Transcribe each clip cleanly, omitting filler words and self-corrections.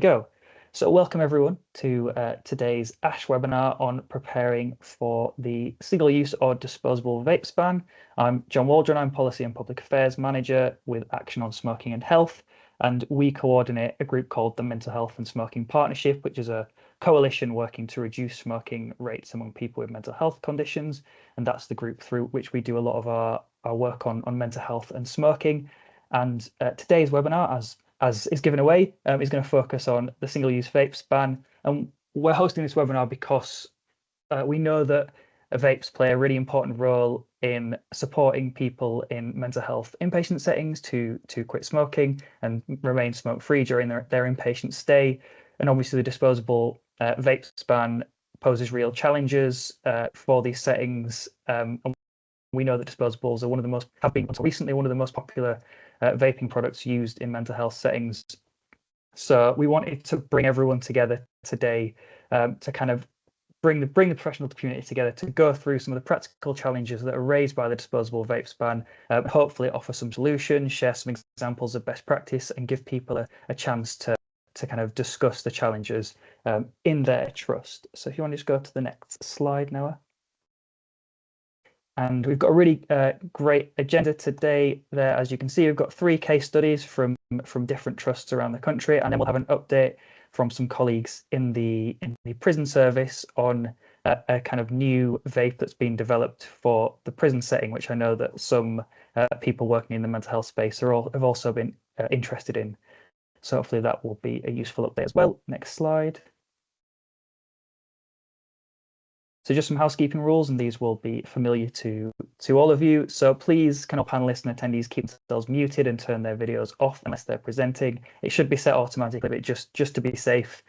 go. So welcome everyone to today's ASH webinar on preparing for the single-use or disposable vapes ban. I'm John Waldron, I'm Policy and Public Affairs Manager with Action on Smoking and Health, and we coordinate a group called the Mental Health and Smoking Partnership, which is a coalition working to reduce smoking rates among people with mental health conditions, and that's the group through which we do a lot of our work on mental health and smoking. And today's webinar, as is given away, is going to focus on the single-use vapes ban. And we're hosting this webinar because we know that vapes play a really important role in supporting people in mental health inpatient settings to quit smoking and remain smoke-free during their inpatient stay. And obviously the disposable vapes ban poses real challenges for these settings. And we know that disposables are have been until recently one of the most popular vaping products used in mental health settings. So we wanted to bring everyone together today to kind of bring the professional community together to go through some of the practical challenges that are raised by the disposable vapes ban, hopefully offer some solutions, share some examples of best practice, and give people a chance to kind of discuss the challenges in their trust. So if you want to just go to the next slide, Noah. And we've got a really great agenda today there. As you can see, we've got 3 case studies from different trusts around the country, and then we'll have an update from some colleagues in the prison service on a kind of new vape that's been developed for the prison setting, which I know that some people working in the mental health space have also been interested in. So hopefully that will be a useful update as well. Next slide. So just some housekeeping rules, and these will be familiar to all of you. So please, can all panelists and attendees keep themselves muted and turn their videos off unless they're presenting. It should be set automatically, but just to be safe,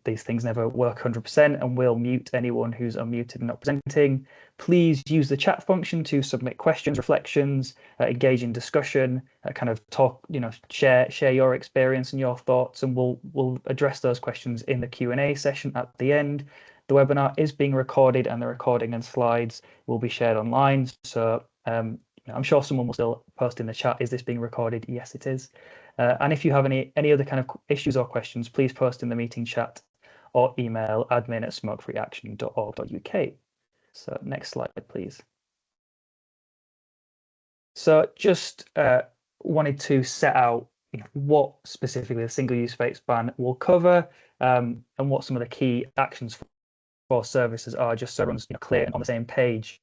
these things never work 100%, and we'll mute anyone who's unmuted and not presenting. Please use the chat function to submit questions, reflections, engage in discussion, kind of talk, share your experience and your thoughts, and we'll address those questions in the Q&A session at the end. The webinar is being recorded, and the recording and slides will be shared online. So I'm sure someone will still post in the chat, is this being recorded? Yes, it is. And if you have any other kind of issues or questions, please post in the meeting chat or email admin@smokefreeaction.org.uk. So next slide, please. So just wanted to set out what specifically the single-use vapes ban will cover, and what some of the key actions for services are, just so everyone's clear and on the same page.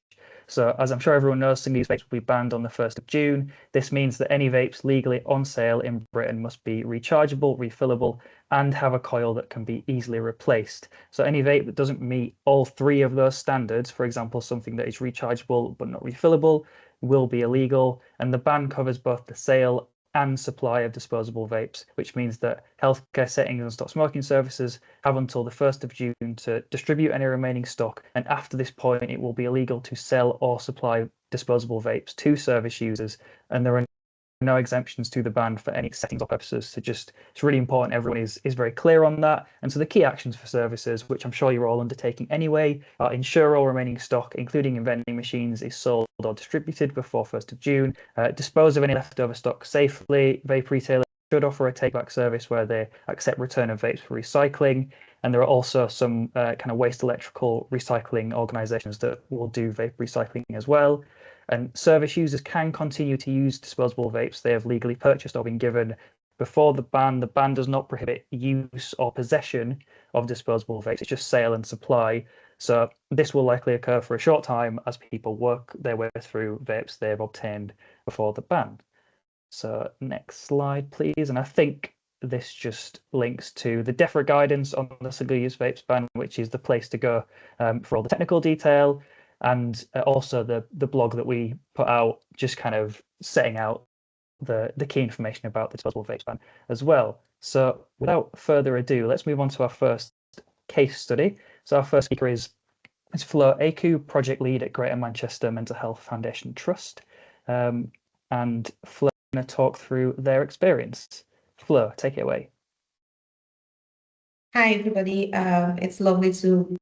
So as I'm sure everyone knows, single-use vapes will be banned on the 1st of June. This means that any vapes legally on sale in Britain must be rechargeable, refillable, and have a coil that can be easily replaced. So any vape that doesn't meet all 3 of those standards, for example, something that is rechargeable but not refillable, will be illegal. And the ban covers both the sale and supply of disposable vapes, which means that healthcare settings and stop smoking services have until the 1st of June to distribute any remaining stock, and after this point it will be illegal to sell or supply disposable vapes to service users, and there are no exemptions to the ban for any settings or purposes. So it's really important everyone is very clear on that. And so the key actions for services, which I'm sure you're all undertaking anyway, are ensure all remaining stock, including in vending machines, is sold or distributed before 1st of June, dispose of any leftover stock safely. Vape retailers should offer a take-back service where they accept return of vapes for recycling. And there are also some kind of waste electrical recycling organisations that will do vape recycling as well. And service users can continue to use disposable vapes they have legally purchased or been given before the ban. The ban does not prohibit use or possession of disposable vapes, it's just sale and supply. So this will likely occur for a short time as people work their way through vapes they've obtained before the ban. So next slide, please. And I think this just links to the DEFRA guidance on the single-use vapes ban, which is the place to go for all the technical detail. And also the blog that we put out, just kind of setting out the key information about the disposable vapes ban as well. So without further ado, let's move on to our first case study. So our first speaker is Flo Aku, project lead at Greater Manchester Mental Health Foundation Trust. And Flo is going to talk through their experience. Flo, take it away. Hi, everybody. It's lovely to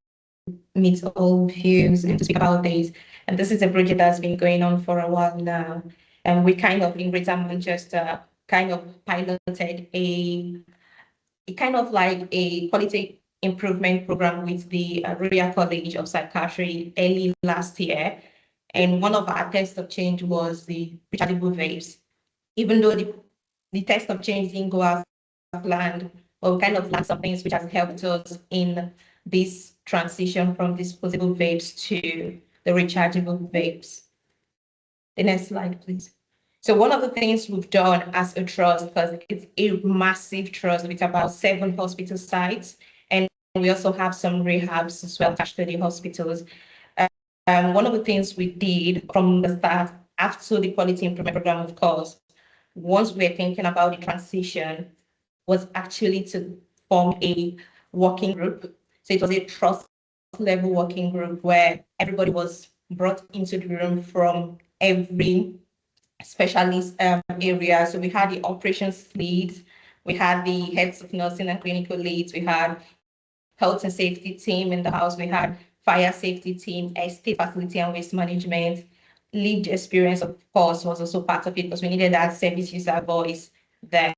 meet all of you and to speak about this. And this is a project that's been going on for a while now. And we kind of, in Greater Manchester, kind of piloted a kind of like a quality improvement program with the Royal College of Psychiatry early last year. And one of our tests of change was the rechargeable vapes. Even though the test of change didn't go as planned, but we kind of learned some things which has helped us in this transition from disposable vapes to the rechargeable vapes. The next slide, please. So one of the things we've done as a trust, because it's a massive trust with about 7 hospital sites, and we also have some rehabs as well attached to the hospitals. One of the things we did from the start, after the quality improvement program, of course, once we're thinking about the transition, was actually to form a working group. So it was a trust level working group where everybody was brought into the room from every specialist area. So we had the operations leads, we had the heads of nursing and clinical leads, we had health and safety team in the house, we had fire safety team, estate facility and waste management. Lived experience, of course, was also part of it because we needed that service user voice there.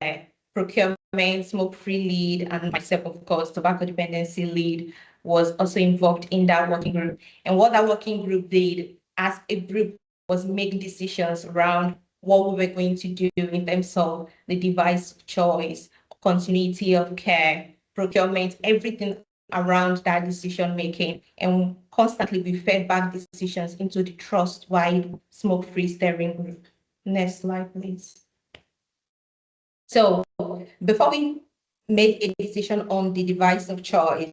Procurement, smoke-free lead, and myself, of course, tobacco dependency lead, was also involved in that working group. And what that working group did as a group was make decisions around what we were going to do in terms of the device choice, continuity of care, procurement, everything around that decision making. And constantly we fed back decisions into the trust-wide smoke-free steering group. Next slide, please. So before we made a decision on the device of choice,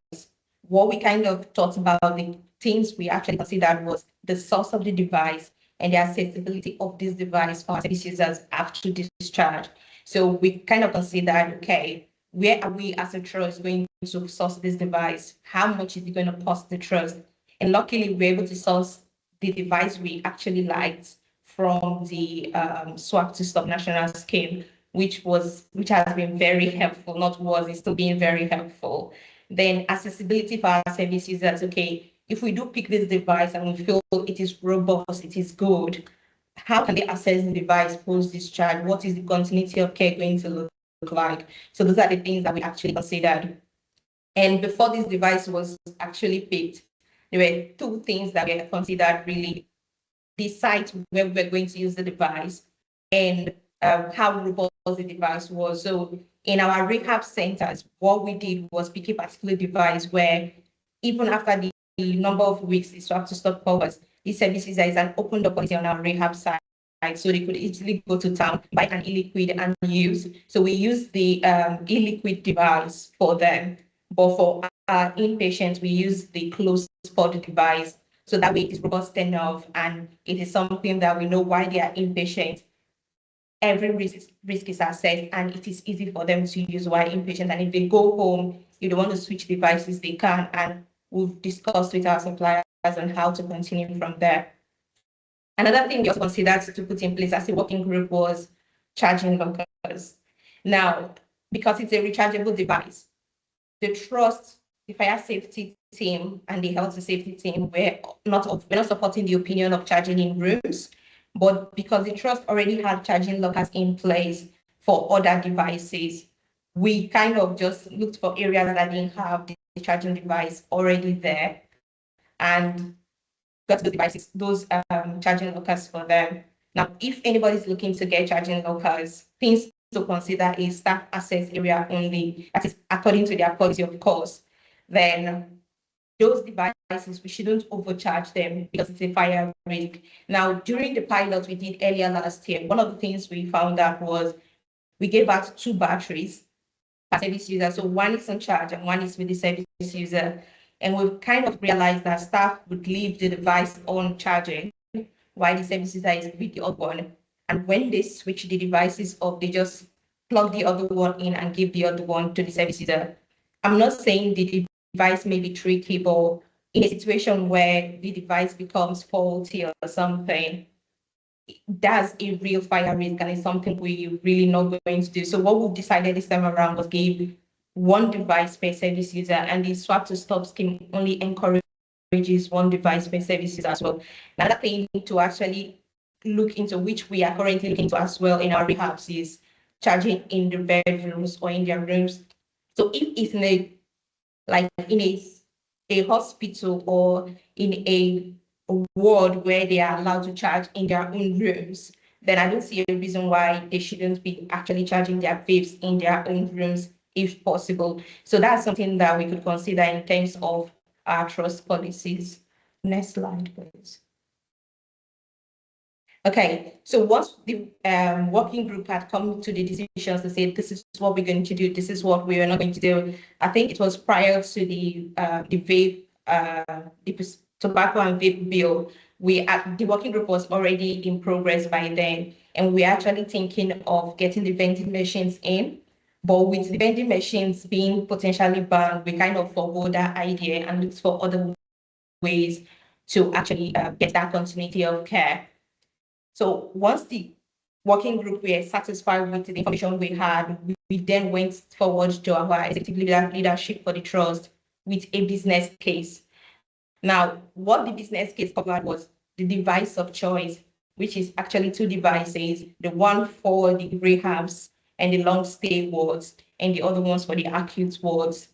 what we kind of thought about the things we actually considered was the source of the device and the accessibility of this device for our service users after discharge. So we kind of considered, okay, where are we as a trust going to source this device? How much is it going to cost the trust? And luckily, we were able to source the device we actually liked from the Swap to Stop National Scheme, which has been very helpful, not was, it's still being very helpful. Then accessibility for our service users, okay, if we do pick this device and we feel it is robust, it is good, how can they access the device post-discharge? What is the continuity of care going to look like? So those are the things that we actually considered. And before this device was actually picked, there were 2 things that were considered really: the site where we were going to use the device and how robust the device was. So in our rehab centers, what we did was pick a particular device where even after the number of weeks the Swap to Stop covers, the services, there is an open door policy on our rehab site. So they could easily go to town, buy an e-liquid and use. So we use the e-liquid device for them. But for our inpatients, we use the closed pod device. So that way it is robust enough and it is something that we know while they are inpatient, every risk is assessed and it is easy for them to use while inpatient. And if they go home, if they want to switch devices, they can. And we've discussed with our suppliers on how to continue from there. Another thing we also considered to put in place as a working group was charging lockers. Now, because it's a rechargeable device, the trust, the fire safety team and the health and safety team were not supporting the opinion of charging in rooms, but because the trust already had charging lockers in place for other devices, we kind of just looked for areas that didn't have the charging device already there and got the devices, those charging lockers for them. Now, if anybody's looking to get charging lockers, things to consider is staff access area only, that is according to their policy, of course. Then those devices, we shouldn't overcharge them because it's a fire risk. Now, during the pilot we did earlier last year, one of the things we found out was we gave out 2 batteries per service user. So one is on charge and one is with the service user. And we've kind of realized that staff would leave the device on charging while the service user is with the other one. And when they switch the devices off, they just plug the other one in and give the other one to the service user. I'm not saying the device may be tricky, but in a situation where the device becomes faulty or something, that's a real fire risk and it's something we really not going to do. So what we've decided this time around was give 1 device per service user, and the Swap to Stop scheme only encourages 1 device per service user as well. Another thing to actually look into, which we are currently looking into as well in our rehabs, is charging in the bedrooms or in their rooms. So if it's in a hospital or in a ward where they are allowed to charge in their own rooms, then I don't see a reason why they shouldn't be actually charging their vapes in their own rooms if possible. So that's something that we could consider in terms of our trust policies. Next slide, please. Okay, so once the working group had come to the decisions to say, this is what we're going to do, this is what we are not going to do. I think it was prior to the vape, the tobacco and vape bill. The working group was already in progress by then, and we're actually thinking of getting the vending machines in. But with the vending machines being potentially banned, we kind of forgo that idea and looked for other ways to actually get that continuity of care. So once the working group were satisfied with the information we had, we then went forward to our executive leadership for the trust with a business case. Now, what the business case covered was the device of choice, which is actually two devices, the one for the rehabs and the long stay wards, and the other ones for the acute wards.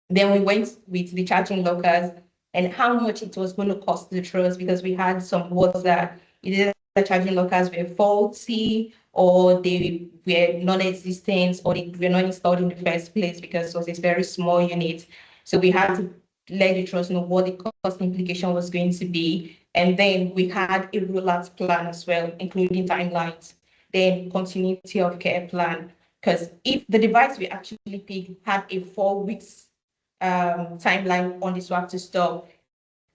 Then we went with the charging lockers and how much it was going to cost the trust, because we had some wards that either the charging lockers were faulty or they were non-existent or they were not installed in the first place because it was a very small unit. So we had to let the trust know what the cost implication was going to be. And then we had a rollout plan as well, including timelines, then continuity of care plan. Because if the device we actually picked had a 4 weeks timeline on the swap to stop,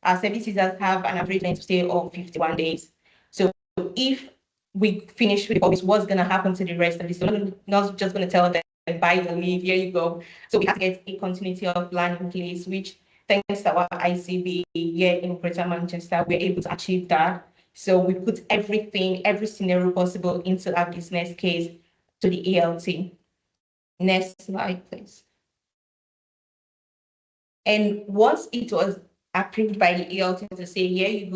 our service users have an average length of stay of 51 days. So if we finish with 4 weeks, what's going to happen to the rest of this? So not just going to tell them, buy the leave, here you go. So we have to get a continuity of plan in place, which thanks to our ICB here in Greater Manchester, we're able to achieve that. So we put everything, every scenario possible into our business case to the ELT. Next slide, please. And once it was approved by the ELT to say, here you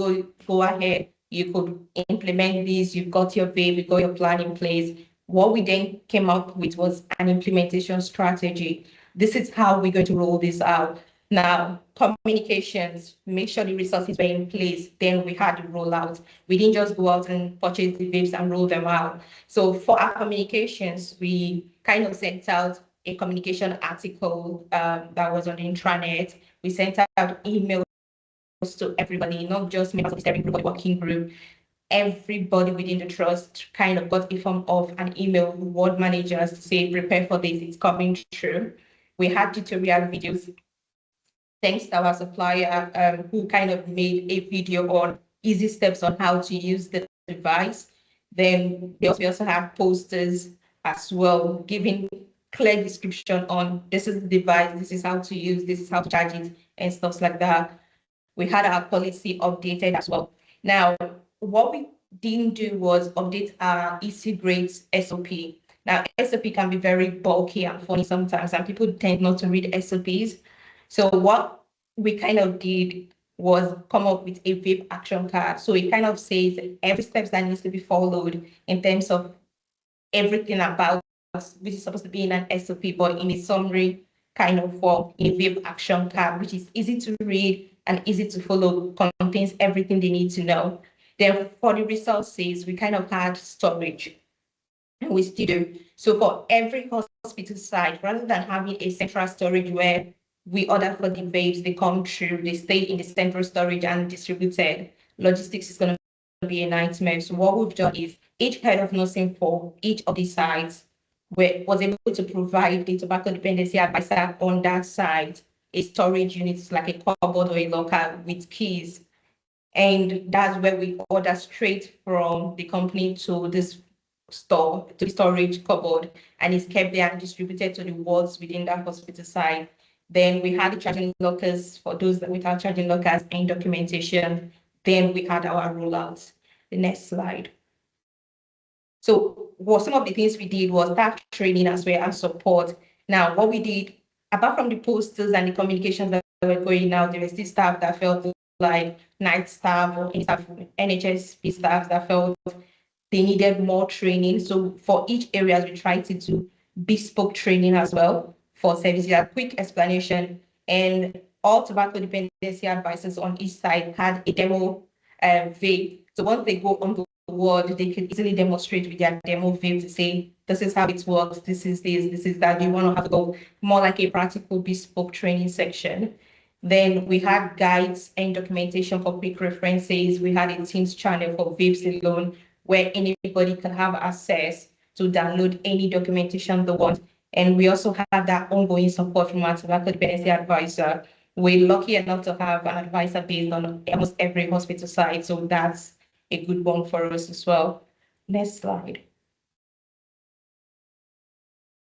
go ahead, you could implement this, you've got your vape, you've got your plan in place. What we then came up with was an implementation strategy. This is how we're going to roll this out. Now, communications, make sure the resources were in place. Then we had the rollout. We didn't just go out and purchase the vapes and roll them out. So for our communications, we kind of sent out a communication article that was on the intranet. We sent out emails to everybody, not just members of the steering group or the working group. Everybody within the trust kind of got a form of an email from ward managers to say, prepare for this, it's coming true. We had tutorial videos, thanks to our supplier who kind of made a video on easy steps on how to use the device. Then we also have posters as well, giving clear description on this is the device, this is how to use, this is how to charge it, and stuff like that. We had our policy updated as well. Now, what we didn't do was update our e-cigarettes SOP. Now, SOP can be very bulky and funny sometimes, and people tend not to read SOPs. So what we kind of did was come up with a vape action card. So it kind of says every step that needs to be followed in terms of everything about which is supposed to be in an SOP, but in a summary kind of form, in a vape action card, which is easy to read and easy to follow, contains everything they need to know. Then for the resources, we kind of had storage, and we still do. So for every hospital site, rather than having a central storage where we order for the vapes, they come through, they stay in the central storage and distributed, logistics is going to be a nightmare. So what we've done is each head of nursing for each of these sites was able to provide the tobacco dependency advisor on that site a storage unit, like a cupboard or a locker with keys. And that's where we order straight from the company to this store, to the storage cupboard, and it's kept there and distributed to the wards within that hospital site. Then we had the charging lockers for those that without charging lockers and documentation. Then we had our rollouts. The next slide. So what some of the things we did was staff training as well as support. Now, what we did, apart from the posters and the communications that were going out, there was still staff that felt like night staff or NHSP staff that felt they needed more training. So for each area, we tried to do bespoke training as well for services. A quick explanation, and all tobacco dependency advisors on each side had a demo vape. So once they go on the ward, they can easily demonstrate with their demo vape to say, this is how it works, this is this, this is that. You want to have to go more like a practical bespoke training section. Then we had guides and documentation for quick references. We had a Teams channel for vapes alone, where anybody can have access to download any documentation they want. And we also have that ongoing support from our tobacco dependency advisor. We're lucky enough to have an advisor based on almost every hospital site, so that's a good one for us as well. Next slide.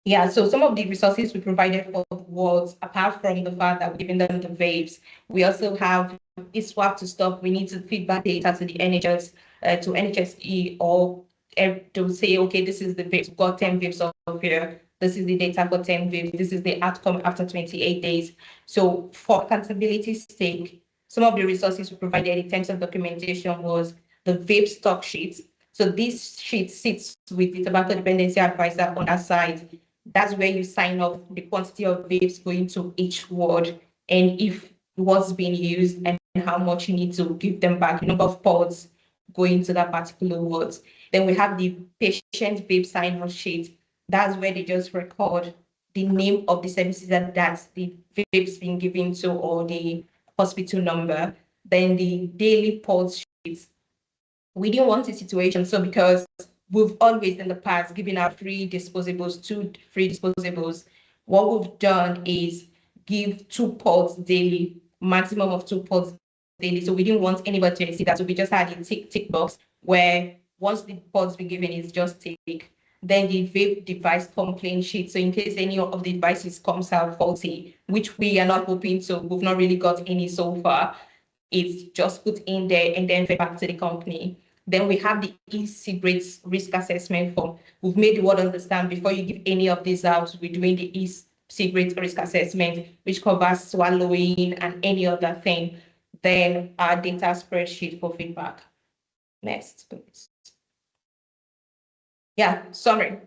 Yeah, so some of the resources we provided for the wards, apart from the fact that we're giving them the vapes, we also have a swap to stop. We need to feedback data to the NHS, to NHSE, or to say, okay, this is the vapes, we've got 10 vapes off here. This is the data for 10 vapes. This is the outcome after 28 days. So for accountability's sake, some of the resources we provided in terms of documentation was the vape stock sheet. So this sheet sits with the tobacco dependency advisor on our side. That's where you sign off the quantity of vapes going to each ward, and if what's being used and how much you need to give them back, the number of pods going to that particular ward. Then we have the patient vape sign-off sheet. That's where they just record the name of the services that the vape's been given to, or the hospital number. Then the daily pods sheets. We didn't want a situation, so because we've always in the past given out free disposables, 2 free disposables, what we've done is give 2 pods daily, maximum of 2 pods daily. So we didn't want anybody to exceed that. So we just had a tick box where once the pods be given, it's just tick. Then the vape device complaint sheet. So in case any of the devices comes out faulty, which we are not hoping to, we've not really got any so far, it's just put in there and then fed back to the company. Then we have the e-cigarettes risk assessment form. We've made the world understand before you give any of these out, we're doing the e-cigarette risk assessment, which covers swallowing and any other thing. Then our data spreadsheet for feedback. Next, please. Yeah, summary.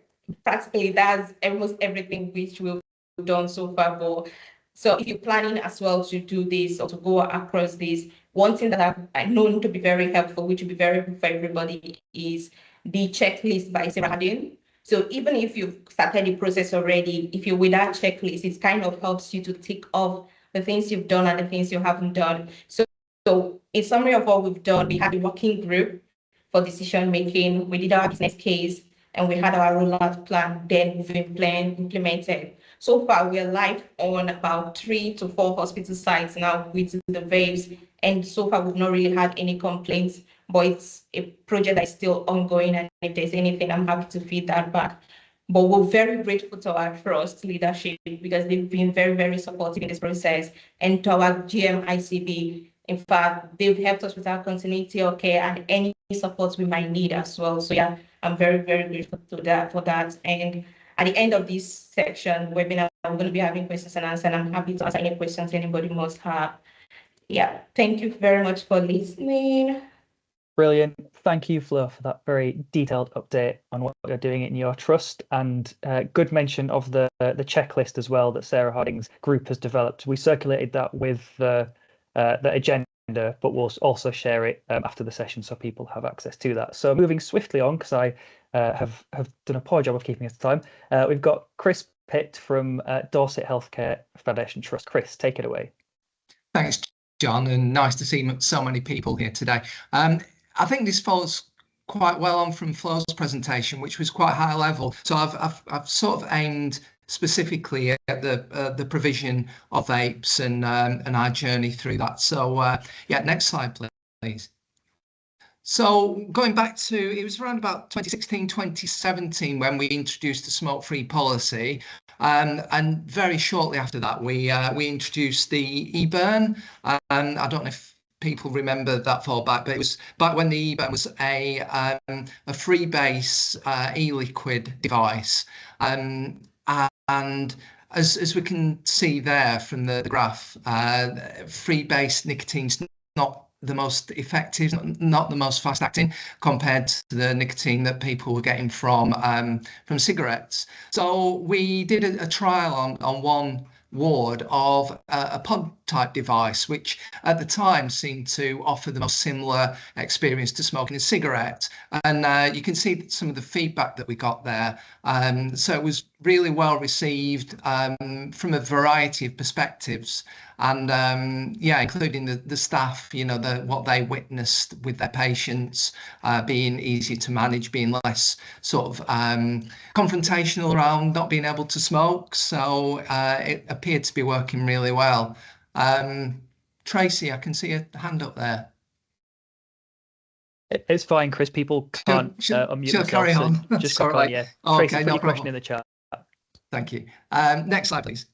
Practically, that's almost everything which we've done so far. But so if you're planning as well to do this or to go across this, one thing that I've known to be very helpful, which will be very good for everybody, is the checklist by Sarah Harding. So even if you've started the process already, if you're with that checklist, it kind of helps you to tick off the things you've done and the things you haven't done. So in summary of what we've done, we had a working group for decision making. We did our business case, and we had our rollout plan. Then we've implemented. So far, we're live on about 3 to 4 hospital sites now with the vapes. And so far, we've not really had any complaints, but it's a project that is still ongoing. And if there's anything, I'm happy to feed that back. But we're very grateful to our trust leadership because they've been very, very supportive in this process. And to our GM ICB, in fact, they've helped us with our continuity of care and any support we might need as well. So yeah, I'm very, very grateful for that. And at the end of this section webinar, I'm going to be having questions and answers, and I'm happy to answer any questions anybody must have. Yeah, thank you very much for listening. Brilliant. Thank you, Flo, for that very detailed update on what you're doing in your trust, and good mention of the checklist as well that Sarah Harding's group has developed. We circulated that with the agenda, but we'll also share it after the session so people have access to that. So moving swiftly on, because I have done a poor job of keeping us to time, we've got Chris Pitt from Dorset Healthcare Foundation Trust. Chris, take it away. Thanks, John, and nice to see so many people here today. I think this follows quite well on from Flo's presentation, which was quite high level. So I've sort of aimed specifically at the provision of vapes and our journey through that. So yeah, next slide, please. So going back to, it was around about 2016, 2017 when we introduced the smoke-free policy. And very shortly after that, we introduced the e-burn. I don't know if people remember that far back, but it was back when the e-burn was a free-base e-liquid device. And as we can see there from the graph, free-base nicotine's not the most effective, not the most fast acting compared to the nicotine that people were getting from cigarettes. So we did a trial on one ward of a pod type device, which at the time seemed to offer the most similar experience to smoking a cigarette. And you can see some of the feedback that we got there. So it was really well received from a variety of perspectives. And yeah, including the staff, you know, what they witnessed with their patients, being easier to manage, being less sort of confrontational around not being able to smoke. So it appeared to be working really well. Tracy, I can see a hand up there. It's fine, Chris. People can't unmute themselves. Carry on. So just click on, yeah. Okay, Tracy, put your question in the chat. Thank you. Next slide, please.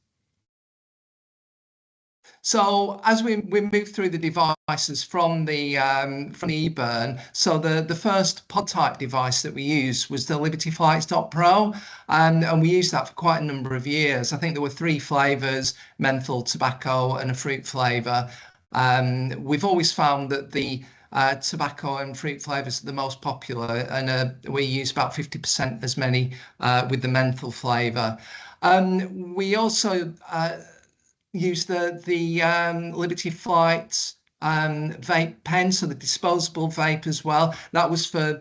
So as we move through the devices from the eBurn, so the first pod type device that we used was the Liberty Flights Pro, and we used that for quite a number of years. I think there were 3 flavors: menthol, tobacco, and a fruit flavor. We've always found that the tobacco and fruit flavors are the most popular, and we use about 50% as many with the menthol flavor. We also use the Liberty Flights vape pen, so the disposable vape as well. That was for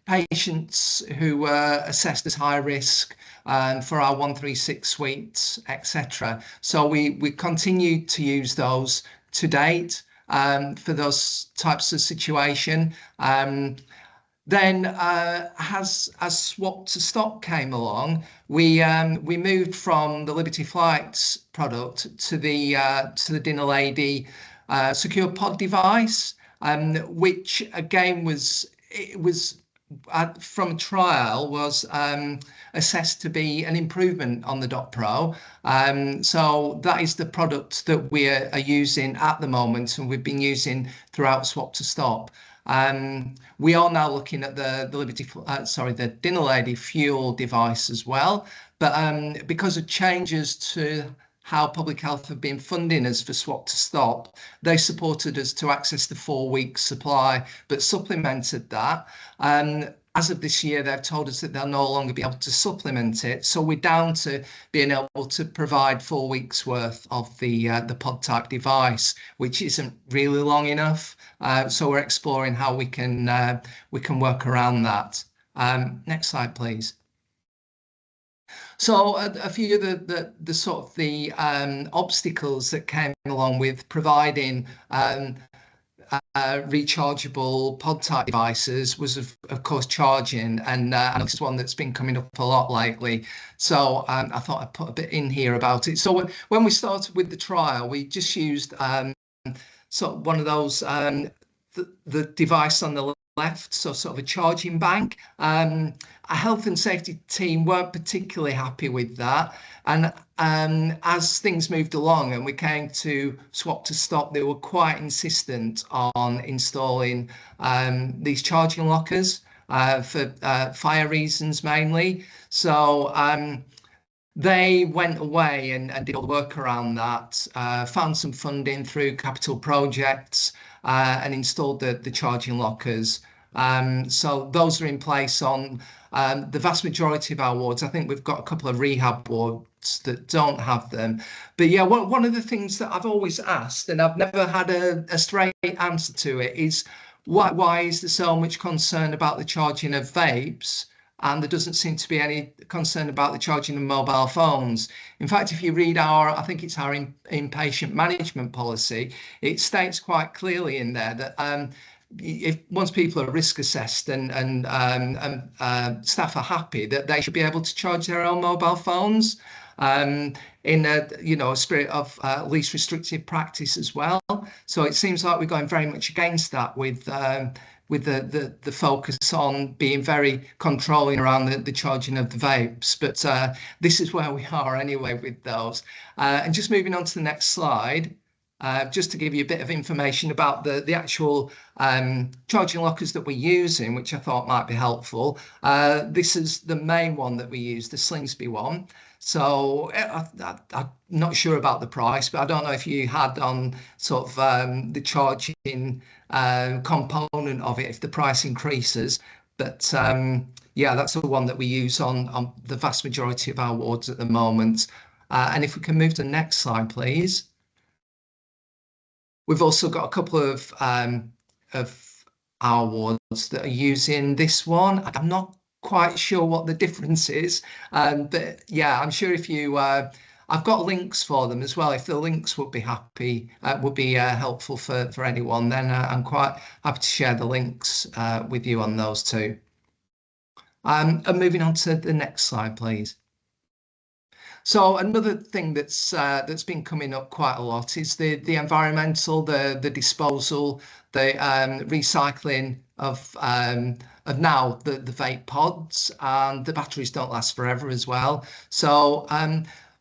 patients who were assessed as high risk for our 136 suites, etc. So we continued to use those to date for those types of situation. Then as Swap to Stop came along, we moved from the Liberty Flights product to the Dinner Lady secure pod device, which again was from a trial was assessed to be an improvement on the Pro. So that is the product that we are using at the moment, and we've been using throughout Swap to Stop. We are now looking at the Dinner Lady fuel device as well, but because of changes to how Public Health have been funding us for Swap to Stop, they supported us to access the 4-week supply, but supplemented that. As of this year, they've told us that they'll no longer be able to supplement it. So we're down to being able to provide 4 weeks worth of the pod type device, which isn't really long enough. So we're exploring how we can work around that. Next slide, please. So a few of the sort of the obstacles that came along with providing rechargeable pod type devices was of course charging, and this is one that's been coming up a lot lately. So I thought I'd put a bit in here about it. So when we started with the trial, we just used sort of one of those the device on the left, so sort of a charging bank. Our health and safety team weren't particularly happy with that, and as things moved along and we came to Swap to Stop, they were quite insistent on installing these charging lockers for fire reasons mainly. So they went away and did all the work around that, found some funding through capital projects, and installed the charging lockers. So those are in place on the vast majority of our wards. I think we've got a couple of rehab wards that don't have them. But yeah, one of the things that I've always asked, and I've never had a straight answer to it, is why is there so much concern about the charging of vapes, and there doesn't seem to be any concern about the charging of mobile phones? In fact, if you read I think it's our inpatient management policy, it states quite clearly in there that once people are risk assessed and staff are happy, that they should be able to charge their own mobile phones in a spirit of least restrictive practice as well. So it seems like we're going very much against that with the focus on being very controlling around the charging of the vapes. But this is where we are anyway with those. And just moving on to the next slide, just to give you a bit of information about the actual charging lockers that we're using, which I thought might be helpful. This is the main one that we use, the Slingsby one. So I'm not sure about the price, but I don't know if you had on sort of the charging component of it, if the price increases. But yeah, that's the one that we use on the vast majority of our wards at the moment. And if we can move to the next slide, please. We've also got a couple of our wards that are using this one. I'm not quite sure what the difference is, but yeah, I'm sure if you I've got links for them as well. If the links would be helpful for anyone, then I'm quite happy to share the links with you on those too. And moving on to the next slide, please. So another thing that's been coming up quite a lot is the environmental, the disposal, the recycling of now the vape pods, and the batteries don't last forever as well. So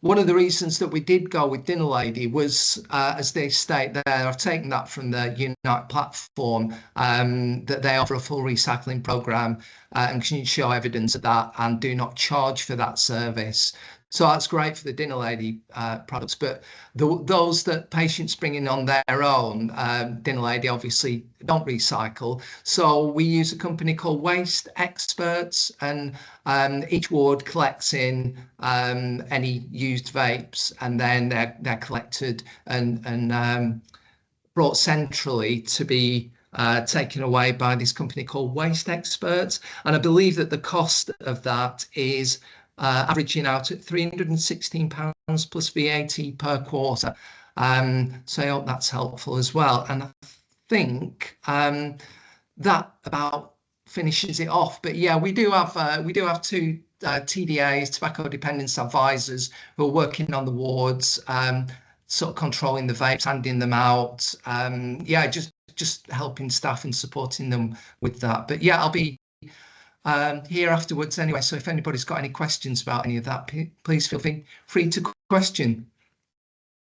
one of the reasons that we did go with Dinner Lady was, as they state there, I've taken that from the Unite platform, that they offer a full recycling program and can show evidence of that and do not charge for that service. So that's great for the Dinner Lady products, but those that patients bring in on their own, Dinner Lady obviously don't recycle. So we use a company called Waste Experts, and each ward collects in any used vapes, and then they're collected and brought centrally to be taken away by this company called Waste Experts. And I believe that the cost of that is averaging out at £316 plus VAT per quarter. So I hope that's helpful as well. And I think that about finishes it off. But yeah, we do have two TDAs, tobacco dependence advisors, who are working on the wards, sort of controlling the vapes, handing them out. Yeah, just helping staff and supporting them with that. But yeah, I'll be here afterwards anyway, so if anybody's got any questions about any of that, please feel free to question.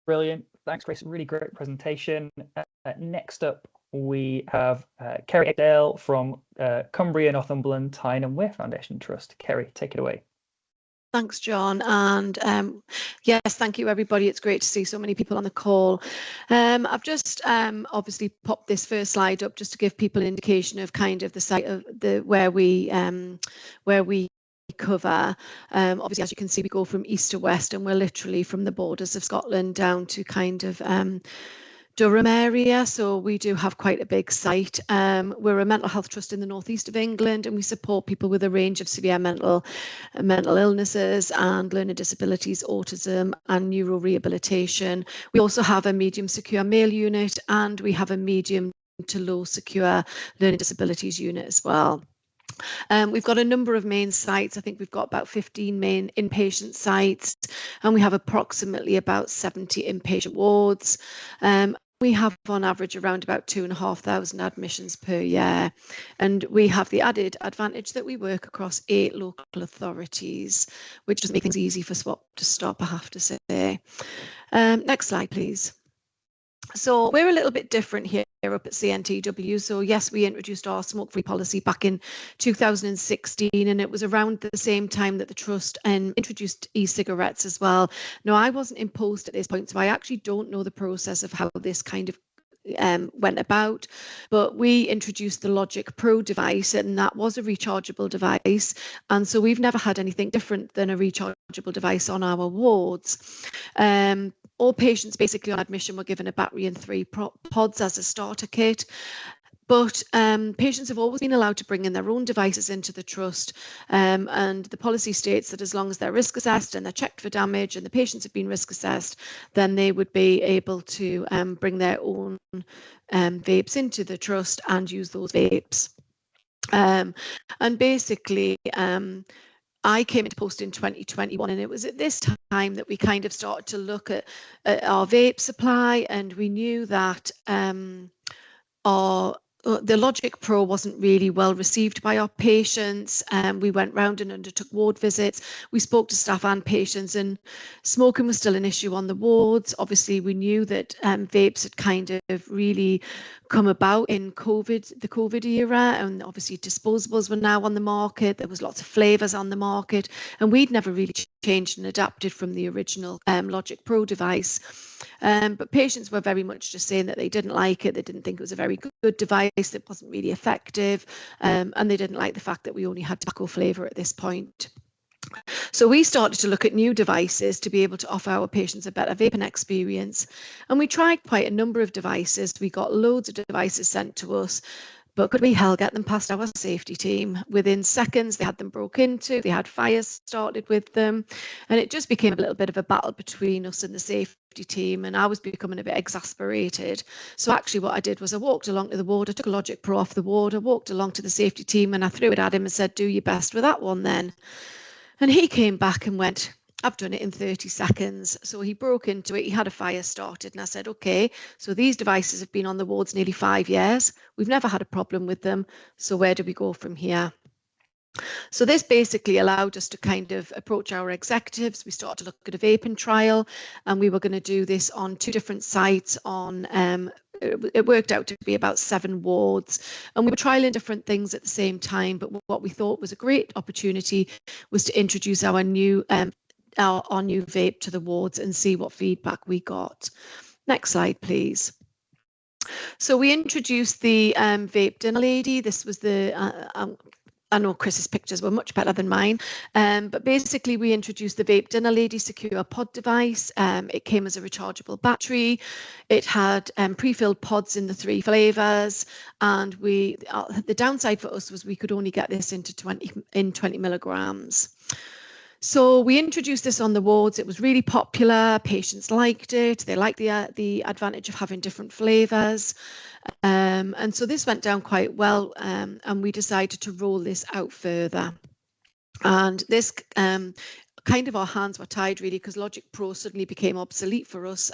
Brilliant. Thanks, Chris. Really great presentation. Next up, we have Kerry Apedaile from Cumbria, Northumberland, Tyne and Wear Foundation Trust. Kerry, take it away. Thanks, John. And yes, thank you, everybody. It's great to see so many people on the call. I've just obviously popped this first slide up just to give people an indication of kind of the site of where we cover. Obviously, as you can see, we go from east to west, and we're literally from the borders of Scotland down to kind of Durham area, so we do have quite a big site. We're a mental health trust in the northeast of England, and we support people with a range of severe mental illnesses and learning disabilities, autism and neuro rehabilitation. We also have a medium secure male unit, and we have a medium to low secure learning disabilities unit as well. We've got a number of main sites. I think we've got about 15 main inpatient sites, and we have approximately about 70 inpatient wards. We have on average around about 2,500 admissions per year, and we have the added advantage that we work across 8 local authorities, which does make things easy for SWAP to stop, I have to say. Next slide, please. So we're a little bit different here up at CNTW. So yes, we introduced our smoke-free policy back in 2016, and it was around the same time that the trust introduced e-cigarettes as well. Now, I wasn't in post at this point, so I actually don't know the process of how this kind of went about, but we introduced the Logic Pro device, and that was a rechargeable device, and so we've never had anything different than a rechargeable device on our wards. All patients basically on admission were given a battery and 3 pods as a starter kit. But patients have always been allowed to bring in their own devices into the trust, and the policy states that as long as they're risk assessed and they're checked for damage and the patients have been risk assessed, then they would be able to bring their own vapes into the trust and use those vapes. And basically, I came into post in 2021, and it was at this time that we kind of started to look at our vape supply, and we knew that our the Logic Pro wasn't really well received by our patients. We went round and undertook ward visits. We spoke to staff and patients, and smoking was still an issue on the wards. Obviously, we knew that vapes had kind of really come about in the COVID era, and obviously disposables were now on the market. There was lots of flavours on the market, and we'd never really changed and adapted from the original Logic Pro device. But patients were very much just saying that they didn't like it. They didn't think it was a very good device. It wasn't really effective. And they didn't like the fact that we only had tobacco flavour at this point. So we started to look at new devices to be able to offer our patients a better vaping experience. And we tried quite a number of devices. We got loads of devices sent to us. But could we get them past our safety team? Within seconds, they had them broke into, they had fires started with them. And it just became a little bit of a battle between us and the safety team. And I was becoming a bit exasperated. So actually what I did was I walked along to the ward, I took a Logic Pro off the ward, I walked along to the safety team and I threw it at him and said, do your best with that one then. And he came back and went, I've done it in 30 seconds. So he broke into it, he had a fire started, and I said, okay, so these devices have been on the wards nearly 5 years. We've never had a problem with them. So where do we go from here? So this basically allowed us to kind of approach our executives. We started to look at a vaping trial, and we were going to do this on 2 different sites on it worked out to be about 7 wards, and we were trialing different things at the same time. But what we thought was a great opportunity was to introduce our new vape to the wards and see what feedback we got. Next slide, please. So we introduced the vape dinner lady. This was the I know Chris's pictures were much better than mine, but basically we introduced the Vape Dinner Lady secure pod device. It came as a rechargeable battery. It had pre-filled pods in the 3 flavours, and the downside for us was we could only get this into 20 milligrams. So we introduced this on the wards. It was really popular. Patients liked it. They liked the advantage of having different flavours. And so this went down quite well, and we decided to roll this out further. And this kind of our hands were tied really, because Logic Pro suddenly became obsolete for us.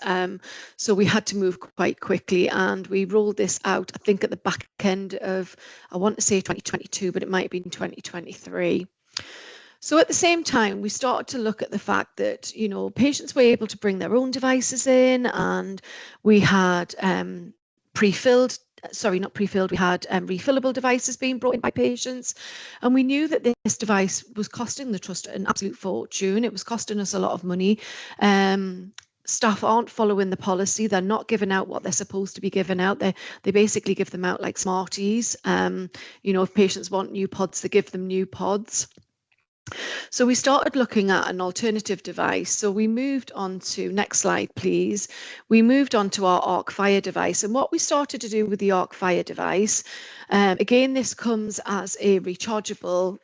So we had to move quite quickly, and we rolled this out, I think, at the back end of, I want to say 2022, but it might have been 2023. So at the same time, we started to look at the fact that, you know, patients were able to bring their own devices in, and we had refillable devices being brought in by patients. And we knew that this device was costing the trust an absolute fortune. It was costing us a lot of money. Staff aren't following the policy. They're not giving out what they're supposed to be giving out. They basically give them out like Smarties. You know, if patients want new pods, they give them new pods. So we started looking at an alternative device. So we moved on to, next slide, please. We moved on to our Arc Fire device. And what we started to do with the Arc Fire device, again, this comes as a rechargeable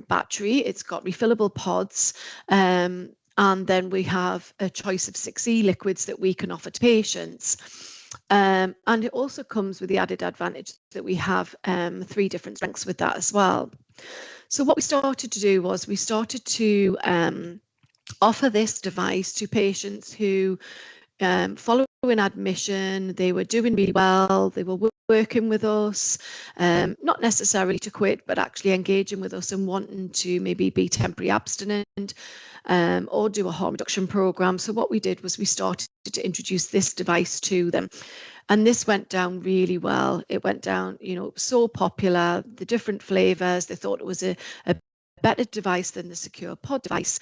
battery. It's got refillable pods. And then we have a choice of 6 e-liquids that we can offer to patients. And it also comes with the added advantage that we have 3 different strengths with that as well. So what we started to do was we started to offer this device to patients who, following admission, they were doing really well, they were working with us, not necessarily to quit, but actually engaging with us and wanting to maybe be temporary abstinent or do a harm reduction program. So what we did was we started to introduce this device to them. And this went down really well. It went down, you know, so popular, the different flavors. They thought it was a better device than the secure pod device.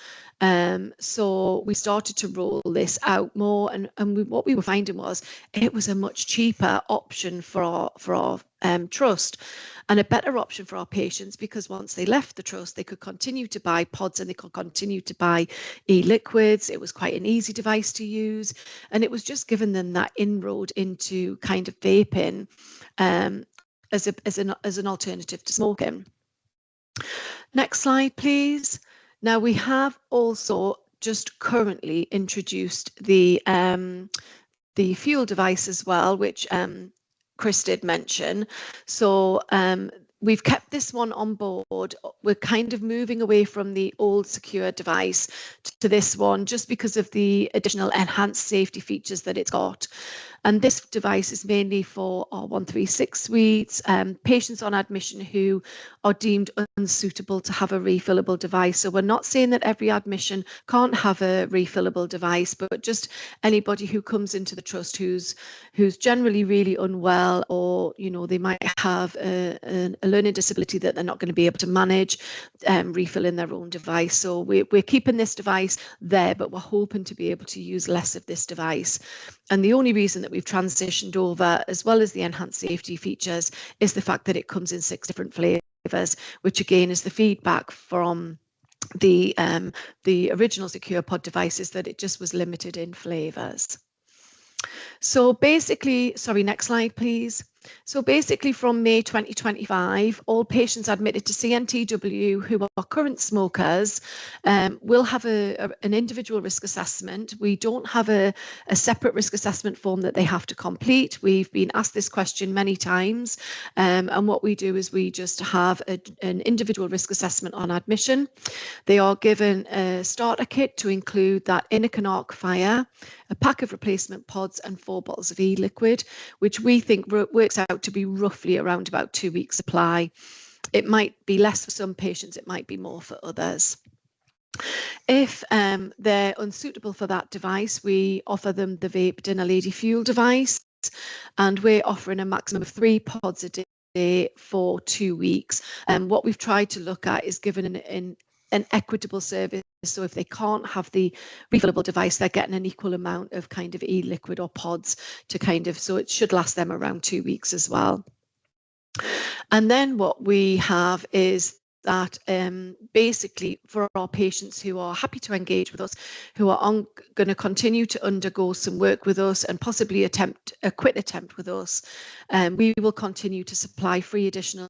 So we started to roll this out more. And what we were finding was it was a much cheaper option for our trust, and a better option for our patients, because once they left the trust, they could continue to buy pods and they could continue to buy e-liquids. It was quite an easy device to use, and it was just giving them that inroad into kind of vaping as an alternative to smoking. Next slide, please. Now we have also just currently introduced the fuel device as well, which Chris did mention. So we've kept this one on board. We're kind of moving away from the old secure device to this one, just because of the additional enhanced safety features that it's got. And this device is mainly for our 136 suites, patients on admission who are deemed unsuitable to have a refillable device. So we're not saying that every admission can't have a refillable device, but just anybody who comes into the trust who's generally really unwell, or they might have a learning disability that they're not going to be able to manage refilling their own device. So we're keeping this device there, but we're hoping to be able to use less of this device. And the only reason that we've transitioned over, as well as the enhanced safety features, is the fact that it comes in 6 different flavours, which again is the feedback from the original Secure Pod devices, that it just was limited in flavours. So basically, sorry, next slide, please. So basically from May 2025, all patients admitted to CNTW who are current smokers will have an individual risk assessment. We don't have a separate risk assessment form that they have to complete. We've been asked this question many times, and what we do is we just have an individual risk assessment on admission. They are given a starter kit to include that Inocan arc fire, a pack of replacement pods and 4 bottles of e-liquid, which we think works out to be roughly around about 2 weeks supply. It might be less for some patients, it might be more for others. If they're unsuitable for that device, we offer them the vape Dinner Lady Fuel device, and we're offering a maximum of 3 pods a day for 2 weeks. And what we've tried to look at is giving an equitable service. So if they can't have the refillable device, they're getting an equal amount of kind of e-liquid or pods so it should last them around 2 weeks as well. And then what we have is that basically for our patients who are happy to engage with us, who are going to continue to undergo some work with us and possibly attempt a quit attempt with us, we will continue to supply free additional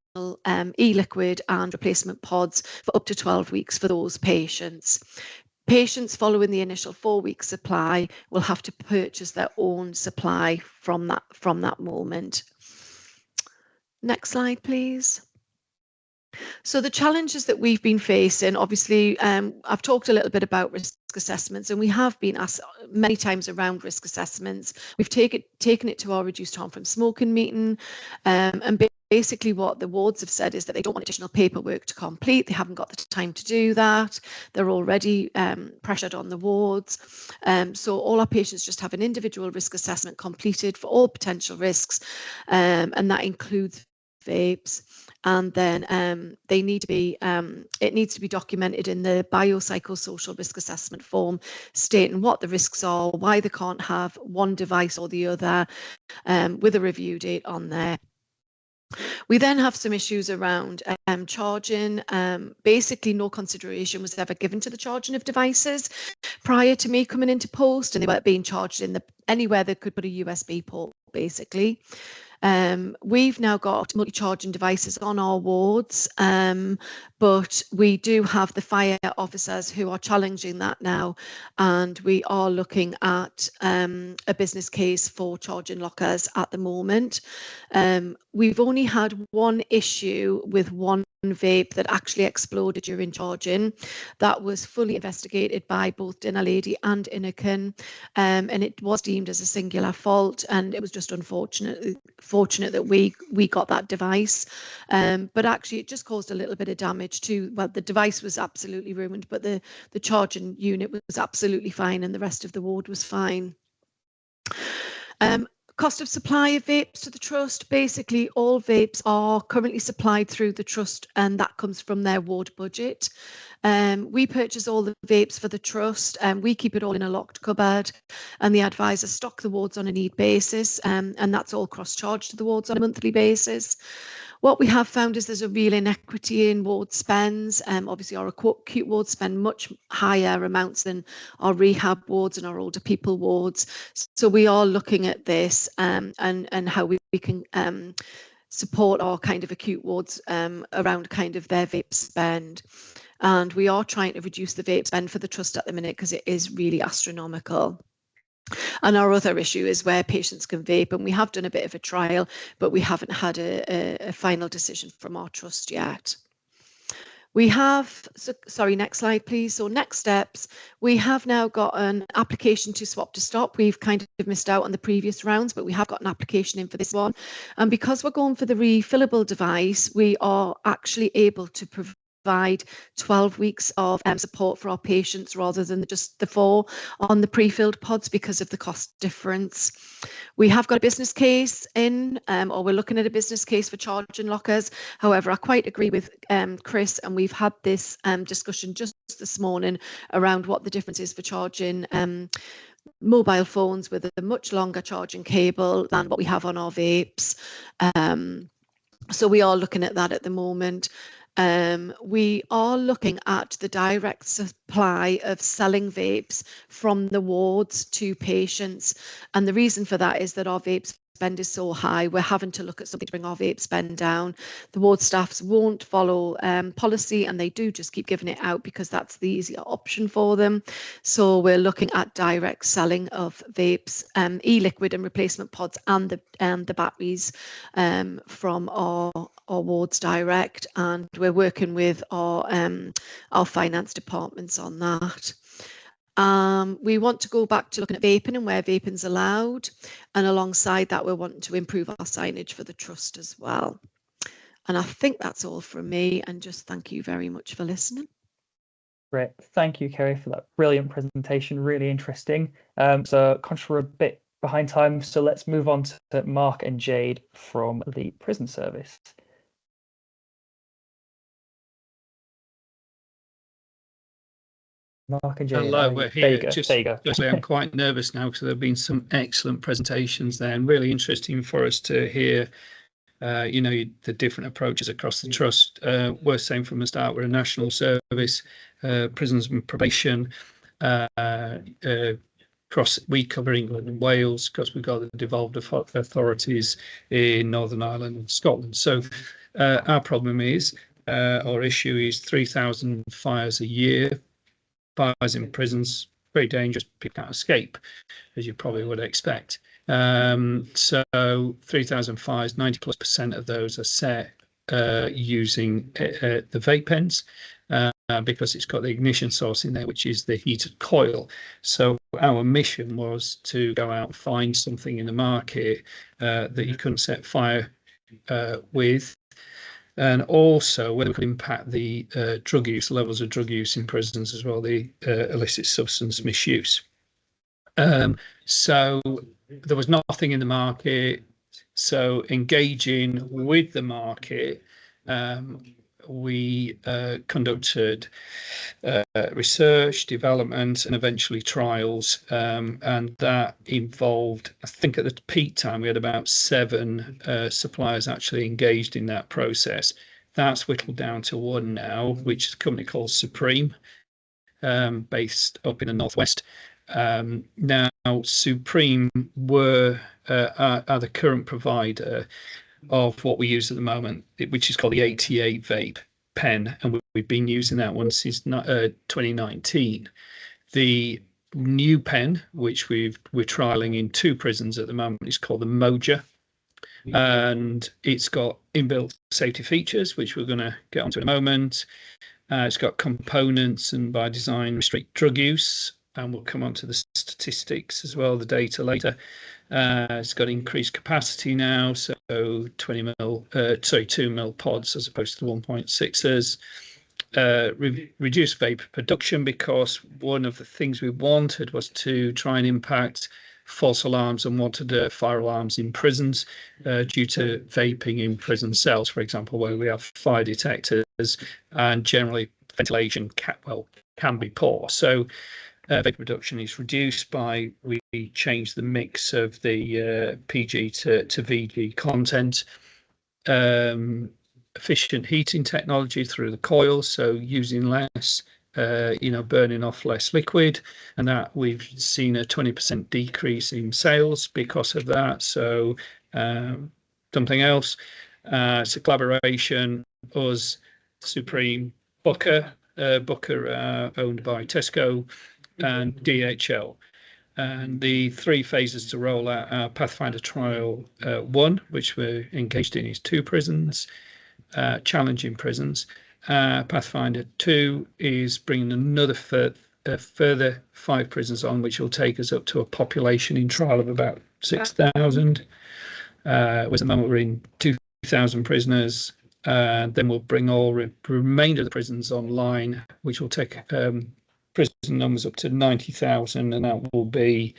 e-liquid and replacement pods for up to 12 weeks for those patients. Patients following the initial 4-week supply will have to purchase their own supply from that moment. Next slide, please. So the challenges that we've been facing, obviously, I've talked a little bit about risk assessments, and we have been asked many times around risk assessments. We've taken it to our reduced harm from smoking meeting, and basically what the wards have said is that they don't want additional paperwork to complete. They haven't got the time to do that. They're already pressured on the wards. So all our patients just have an individual risk assessment completed for all potential risks, and that includes vapes. And then they need to be, it needs to be documented in the biopsychosocial risk assessment form, stating what the risks are, why they can't have one device or the other, with a review date on there. We then have some issues around charging. Basically, no consideration was ever given to the charging of devices prior to me coming into post, and they weren't being charged in anywhere that could put a USB port, basically. We've now got multi-charging devices on our wards, but we do have the fire officers who are challenging that now, and we are looking at a business case for charging lockers at the moment. We've only had one issue with one vape that actually exploded during charging. That was fully investigated by both Dinner Lady and Inocan, and it was deemed as a singular fault, and it was just fortunate that we got that device, but actually it just caused a little bit of damage too. Well, the device was absolutely ruined, but the charging unit was absolutely fine, and the rest of the ward was fine. Cost of supply of vapes to the trust. Basically, all vapes are currently supplied through the trust, and that comes from their ward budget. We purchase all the vapes for the trust, and we keep it all in a locked cupboard, and the advisors stock the wards on a need basis, and that's all cross-charged to the wards on a monthly basis. What we have found is there's a real inequity in ward spends. Obviously, our acute wards spend much higher amounts than our rehab wards and our older people wards. So we are looking at this and how we can support our kind of acute wards around kind of their vape spend. And we are trying to reduce the vape spend for the trust at the minute because it is really astronomical. And our other issue is where patients can vape, and we have done a bit of a trial, but we haven't had a final decision from our trust yet. We have, so, sorry, next slide, please. So next steps, we have now got an application to swap to stop. We've kind of missed out on the previous rounds, but we have got an application in for this one. And because we're going for the refillable device, we are actually able to provide 12 weeks of support for our patients rather than just the 4 on the pre-filled pods because of the cost difference. We have got a business case in, or we're looking at a business case for charging lockers. However, I quite agree with Chris, and we've had this discussion just this morning around what the difference is for charging mobile phones with a much longer charging cable than what we have on our vapes. So we are looking at that at the moment. We are looking at the direct supply of selling vapes from the wards to patients. And the reason for that is that our vape spend is so high. We're having to look at something to bring our vape spend down. The ward staffs won't follow policy, and they do just keep giving it out because that's the easier option for them. So we're looking at direct selling of vapes, e-liquid and replacement pods, and the batteries from our wards direct, and we're working with our finance departments on that. We want to go back to looking at vaping and where vaping's allowed, and alongside that we're wanting to improve our signage for the trust as well. And I think that's all from me, and just thank you very much for listening. Great, thank you, Kerry, for that brilliant presentation. Really interesting. So conscious we're a bit behind time, so let's move on to Mark and Jade from the prison service. Mark and Jade. Hello, we're here. There you go. I'm quite nervous now because there have been some excellent presentations there, and really interesting for us to hear, the different approaches across the trust. We're saying from the start, we're a national service, prisons and probation. We cover England and Wales because we've got the devolved authorities in Northern Ireland and Scotland. So our problem is, our issue is 3,000 fires a year. Fires in prisons, very dangerous, people can't escape, as you probably would expect. So 3,000 fires, 90+% of those are set using the vape pens because it's got the ignition source in there, which is the heated coil. So our mission was to go out and find something in the market that you couldn't set fire with, and also whether it could impact the drug use, levels of drug use in prisons as well, the illicit substance misuse. So there was nothing in the market. So engaging with the market, we conducted research, development, and eventually trials, and that involved, I think at the peak time, we had about 7 suppliers actually engaged in that process. That's whittled down to 1 now, which is a company called Supreme, based up in the Northwest. Now, Supreme are the current provider of what we use at the moment, which is called the 88 vape pen, and we've been using that one since 2019. The new pen, which we're trialing in 2 prisons at the moment, is called the Moja, and it's got inbuilt safety features, which we're going to get onto in a moment. It's got components and by design restrict drug use, and we'll come on to the statistics as well, the data later. It's got increased capacity now, so 2 mil pods as opposed to the 1.6s. Reduced vapor production, because one of the things we wanted was to try and impact false alarms and wanted fire alarms in prisons due to vaping in prison cells, for example, where we have fire detectors and generally ventilation can be poor. So vapor production is reduced by, we change the mix of the PG to VG content. Efficient heating technology through the coil, so using less, burning off less liquid, and that we've seen a 20% decrease in sales because of that. So something else, it's a collaboration, us, Supreme, Booker owned by Tesco, and DHL. And the 3 phases to roll out our Pathfinder Trial 1, which we're engaged in, is 2 prisons, challenging prisons. Pathfinder 2 is bringing another further 5 prisons on, which will take us up to a population in trial of about 6,000. At the moment we're in 2,000 prisoners. Then we'll bring all the remainder of the prisons online, which will take prison numbers up to 90,000, and that will be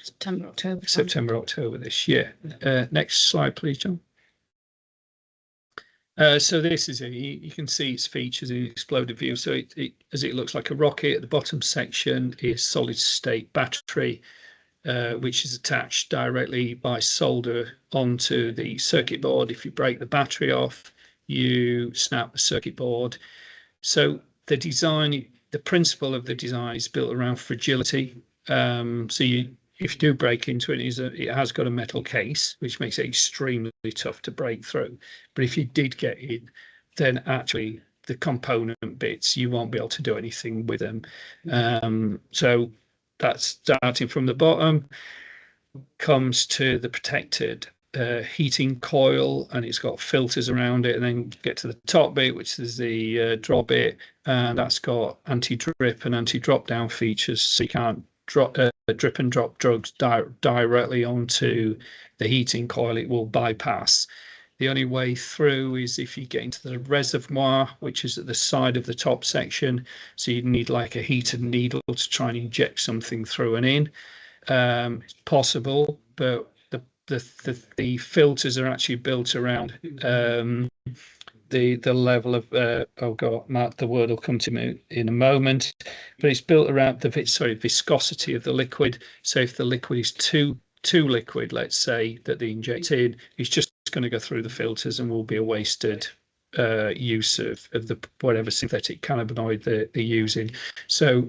September, October this year. Next slide, please, John. So this is it. You can see its features in exploded view. So as it looks like a rocket, at the bottom section is solid state battery, which is attached directly by solder onto the circuit board. If you break the battery off, you snap the circuit board. So the design, the principle of the design is built around fragility. If you do break into it, it has got a metal case, which makes it extremely tough to break through. But if you did get in, then actually the component bits, you won't be able to do anything with them. So that's starting from the bottom, comes to the protected heating coil, and it's got filters around it, and then get to the top bit, which is the draw bit, and that's got anti-drip and anti-drop down features, so you can't drip and drop drugs directly onto the heating coil. It will bypass. The only way through is if you get into the reservoir, which is at the side of the top section. So you need like a heated needle to try and inject something through and in. It's possible, but the filters are actually built around the level of oh god, Matt, the word will come to me in a moment, but it's built around the viscosity of the liquid. So if the liquid is too liquid, let's say, that they inject in, it's just going to go through the filters and will be a wasted use of the whatever synthetic cannabinoid they're using. So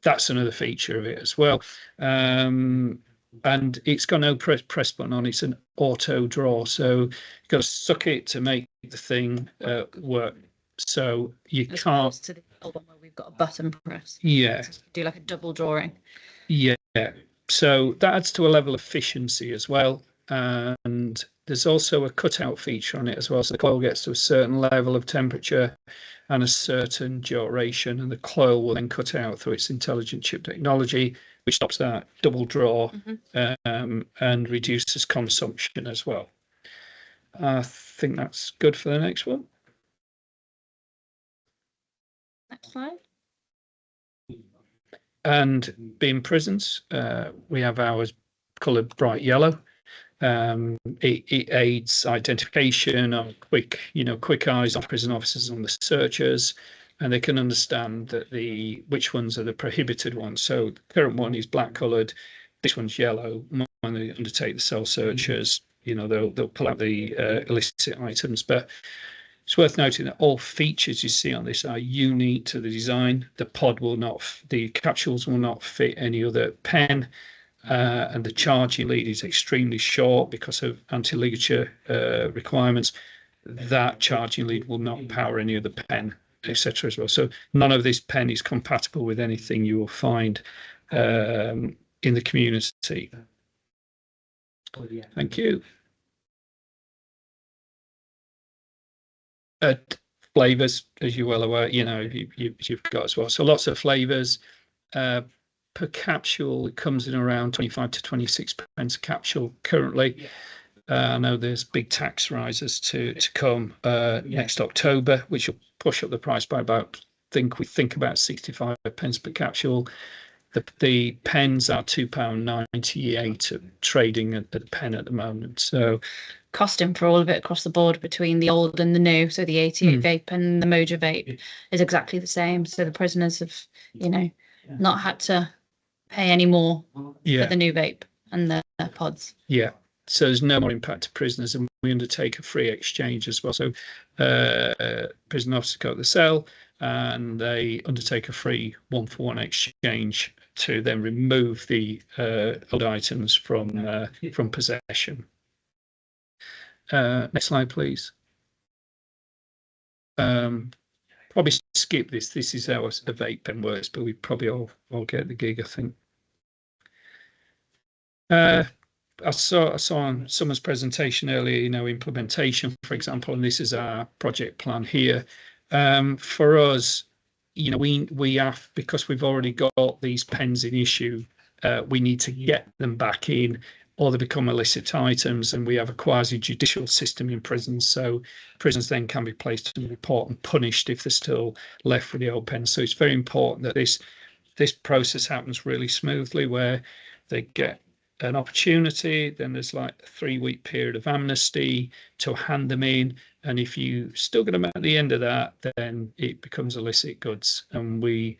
that's another feature of it as well. And it's got no press button on. It's an auto draw, so you've got to suck it to make the thing work. So you can't. To the old one where we've got a button press. Yeah. So do like a double drawing. Yeah. So that adds to a level of efficiency as well. And there's also a cutout feature on it as well. So the coil gets to a certain level of temperature and a certain duration, and the coil will then cut out through its intelligent chip technology, which stops that double draw and reduces consumption as well. I think that's good for the next one. Next slide. And being prisons, we have ours coloured bright yellow. It aids identification of quick eyes on prison officers and the searchers, and they can understand that which ones are the prohibited ones. So the current one is black coloured, this one's yellow. When they undertake the cell searches, they'll pull out the illicit items. But it's worth noting that all features you see on this are unique to the design. The capsules will not fit any other pen. And the charging lead is extremely short because of anti-ligature requirements. That charging lead will not power any other pen, etc. as well. So none of this pen is compatible with anything you will find in the community. Thank you. Flavors, as you're well aware, you've got as well. So lots of flavors. Per capsule, it comes in around 25 to 26 pence a capsule currently. I know there's big tax rises to come next October, which will push up the price by about, we think about 65 pence per capsule. The pens are £2.98 trading at the pen at the moment. So costing for all of it across the board between the old and the new, so the 88 vape and the Mojo vape is exactly the same. So the prisoners have, not had to pay any more for the new vape and the pods. Yeah. So there's no more impact to prisoners, and we undertake a free exchange as well. So prison officers go to the cell and they undertake a free 1-for-1 exchange to then remove the old items from possession. Next slide, please. Probably skip this. This is how a vape pen works, but we probably all get the gig, I think. I saw on someone's presentation earlier, implementation, for example, and this is our project plan here. For us, we have, because we've already got these pens in issue, we need to get them back in, or they become illicit items, and we have a quasi-judicial system in prisons. So prisoners then can be placed in report and punished if they're still left with the old pens. So it's very important that this process happens really smoothly, where they get an opportunity, then there's like a 3-week period of amnesty to hand them in, and if you still get them at the end of that, then it becomes illicit goods, and we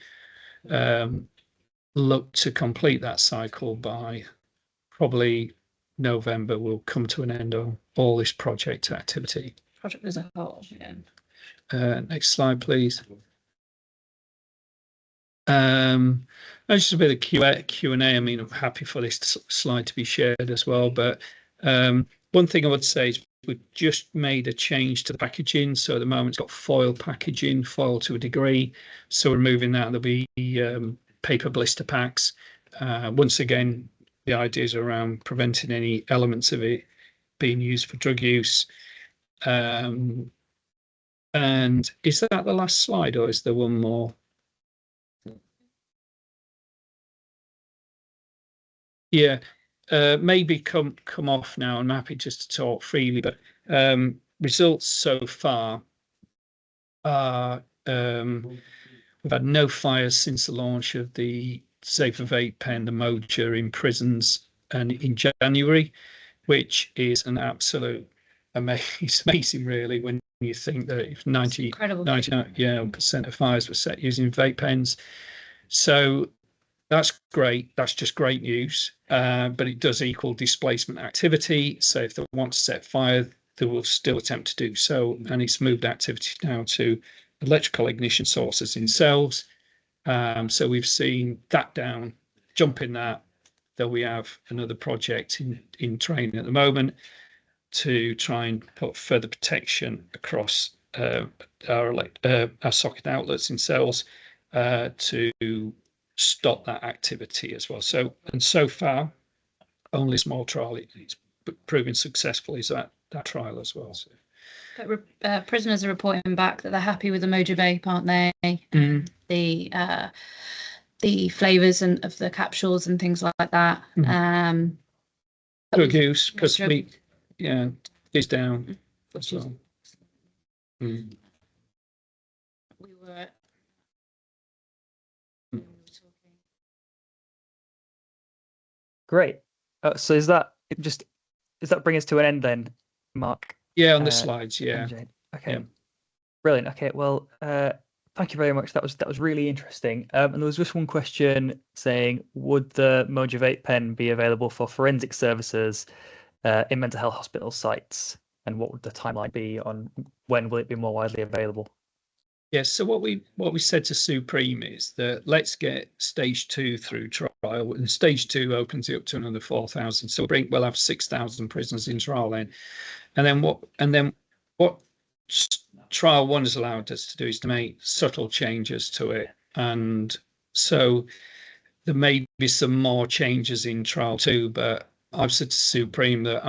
look to complete that cycle by probably November. We'll come to an end on all this project activity. Project as a whole, yeah. Next slide, please. Just a bit of Q&A. I mean, I'm happy for this slide to be shared as well, but one thing I would say is we've just made a change to the packaging. So at the moment it's got foil packaging, foil to a degree, so we're moving that. There'll be paper blister packs. Once again, the idea is around preventing any elements of it being used for drug use. And is that the last slide, or is there one more? Yeah, maybe come off now. I'm happy just to talk freely, but results so far are we've had no fires since the launch of the Safer Vape Pen, the Moja, in prisons and in January, which is an absolute amazing, really, when you think that if 99% of fires were set using vape pens. So that's great. That's just great news. But it does equal displacement activity. So if they want to set fire, they will still attempt to do so. And it's moved activity now to electrical ignition sources in cells. So we've seen that down, jumping that, though we have another project in training at the moment to try and put further protection across our socket outlets in cells to stop that activity as well. So far, only a small trial. It's proving successful is that trial as well. So. But prisoners are reporting back that they're happy with the Moja vape, aren't they? The flavours and of the capsules and things like that. Drug use, because is down as well. We were Great. So does that bring us to an end then, Mark? Yeah, on the slides. Yeah. Okay. Yeah. Brilliant. Okay. Well, thank you very much. That was really interesting. And there was just one question saying, would the Moja vape pen be available for forensic services in mental health hospital sites? And what would the timeline be on when will it be more widely available? Yes. So what we said to Supreme is that let's get stage 2 through trial, and stage 2 opens it up to another 4,000. So we'll have 6,000 prisoners in trial then, and then what trial 1 has allowed us to do is to make subtle changes to it, and so there may be some more changes in trial 2. But I've said to Supreme that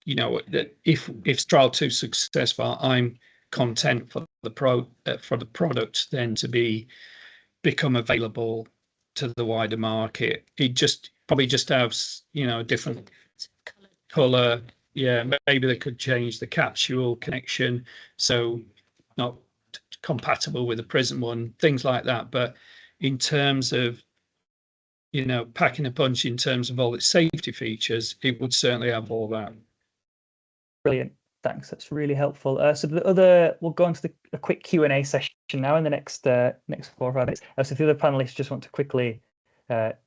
that if trial 2 is successful, I'm content for the product then to become available to the wider market. It probably just has a different color. Yeah, maybe they could change the capsule connection so not compatible with the prison one, things like that. But in terms of packing a punch in terms of all its safety features, it would certainly have all that. Brilliant. Thanks. That's really helpful. So we'll go on to a quick Q&A session now in the next 4 or 5 minutes. So if the other panelists just want to quickly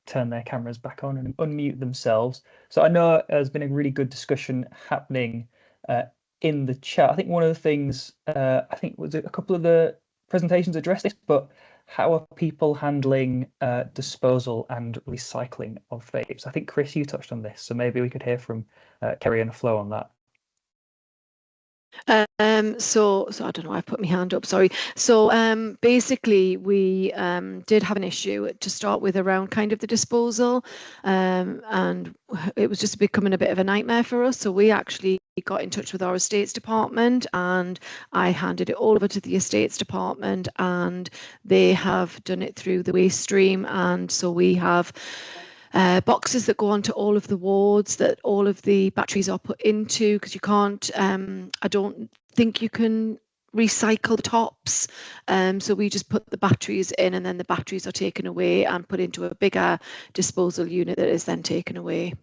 turn their cameras back on and unmute themselves. So I know there's been a really good discussion happening in the chat. I think one of the things, I think was a couple of the presentations addressed this, but how are people handling disposal and recycling of vapes? I think, Chris, you touched on this, so maybe we could hear from Kerry and Flo on that. So I don't know, I put my hand up, sorry. So basically we did have an issue to start with around kind of the disposal, and it was just becoming a bit of a nightmare for us. So we actually got in touch with our estates department, and I handed it all over to the estates department, and they have done it through the waste stream. And so we have boxes that go onto all of the wards that all of the batteries are put into, because you can't, I don't think you can recycle the tops. So we just put the batteries in, and then the batteries are taken away and put into a bigger disposal unit that is then taken away.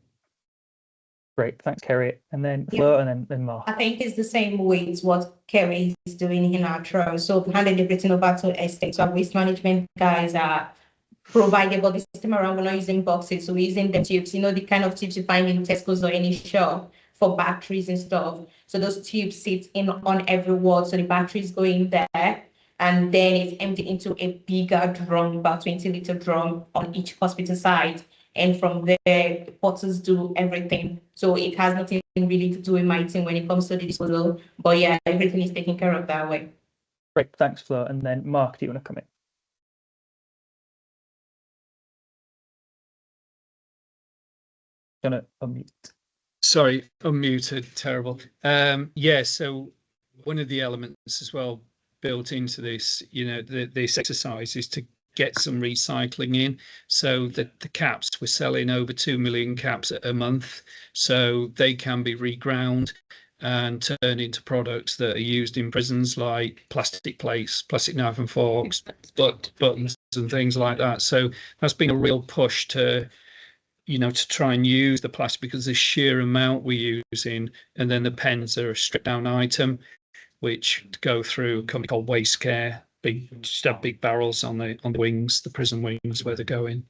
Great, thanks, Kerry. And then Flo, and then Mark. I think it's the same way as what Kerry is doing in our trial. So we've handed everything over to estate. So our waste management guys are provided, but this time around we're not using boxes, so we're using the tubes, you know, the kind of tubes you find in Tesco's or any shop for batteries and stuff. So those tubes sit in on every ward, so the batteries go in there, and then it's emptied into a bigger drum, about 20-litre drum on each hospital site. And from there, the porters do everything. So it has nothing really to do with my team when it comes to the disposal. But yeah, everything is taken care of that way. Great, thanks, Flo. And then Mark, do you want to come in? Gonna unmute. Sorry, unmuted, terrible. Yeah, so one of the elements as well built into this, you know, this exercise is to get some recycling in. So the caps, we're selling over 2 million caps a month, so they can be reground and turned into products that are used in prisons, like plastic plates, plastic knife and forks, buttons and things like that. So that's been a real push to, you know, to try and use the plastic, because the sheer amount we're using, and then the pens are a stripped down item, which go through a company called Waste Care. Just have big barrels on the wings, the prison wings where they're going.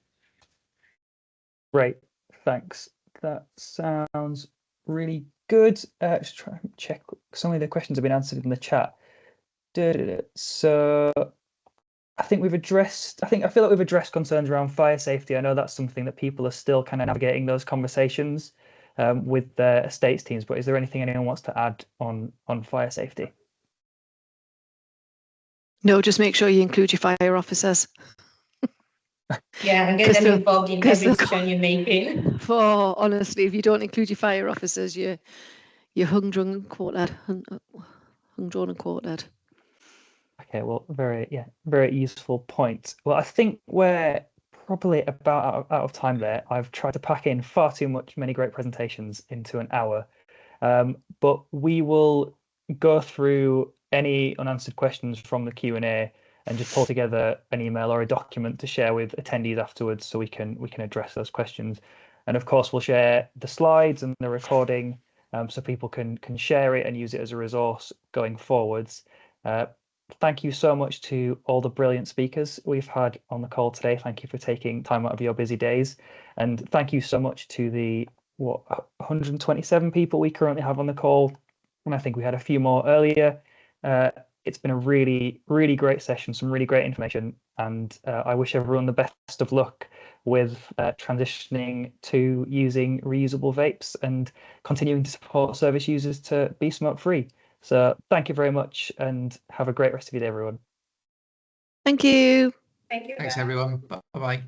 Great, thanks. That sounds really good. Just try and check some of the questions have been answered in the chat. So I think we've addressed, I feel like we've addressed concerns around fire safety. I know that's something that people are still kind of navigating those conversations with their estates teams, but is there anything anyone wants to add on fire safety? No, just make sure you include your fire officers. Yeah, and get them involved in every decision you're making. For honestly, if you don't include your fire officers, you're hung, drunk, and quartered. Hung, drawn, and quartered. Okay, well, very useful point. Well, I think we're probably about out of time there. I've tried to pack in far too many great presentations into an hour, but we will go through any unanswered questions from the Q&A and just pull together an email or a document to share with attendees afterwards, so we can address those questions. And of course, we'll share the slides and the recording so people can share it and use it as a resource going forwards. Thank you so much to all the brilliant speakers we've had on the call today. Thank you for taking time out of your busy days. And thank you so much to the 127 people we currently have on the call. And I think we had a few more earlier. It's been a really, really great session, some really great information. And I wish everyone the best of luck with transitioning to using reusable vapes and continuing to support service users to be smoke-free. So thank you very much, and have a great rest of your day, everyone. Thank you. Thank you. Thanks, everyone. Bye-bye.